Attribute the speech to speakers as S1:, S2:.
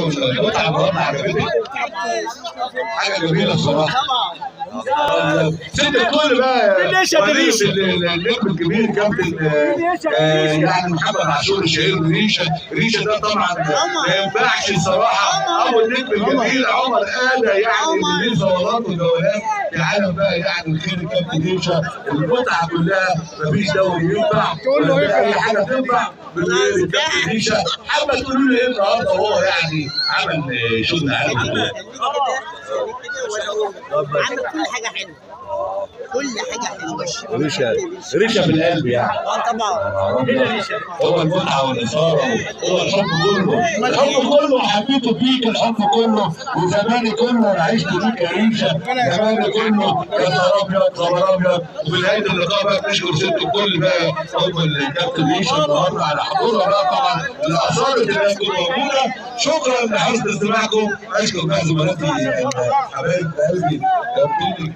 S1: المتعه النهارده عجبتك؟ حاجه جميله الصراحه. ست الكل بقى النجم الكبير كابتن يعني محمد عاشور الشهير ريشه ده طبعا ما ينفعش الصراحه. ابو النجم الجميل عمر آدة يعني اللي صورات وجولات في عالم بقى يعني الخير كابتن ريشه. المتعه كلها مفيش دوري ينفع ولا اي حاجه تنفع بالغير الكابتن ريشه. حابه تقولوا لي ايه النهارده وهو يعني عمل شغل عالي
S2: عمل كل حاجه حلوه، كل حاجه حلوه.
S1: ريشه في القلب يعني.
S2: طبعا
S1: هو المتعه والاثاره، هو الحب كله، الحب كله حبيته فيك، الحب كله وزماني كله انا عشت فيك يا ريشه، زماني كله يا نهار ابيض خبر ابيض. وفي نهايه اللقاء بقى بنشكر ست الكل بقى هم الكابتن ريشه النهارده على حضورها بقى طبعا اللي اثارت الناس تكون موجوده. شكرا لحسن استماعكم. اشكر بقى زملائي حبايب قلبي كابتن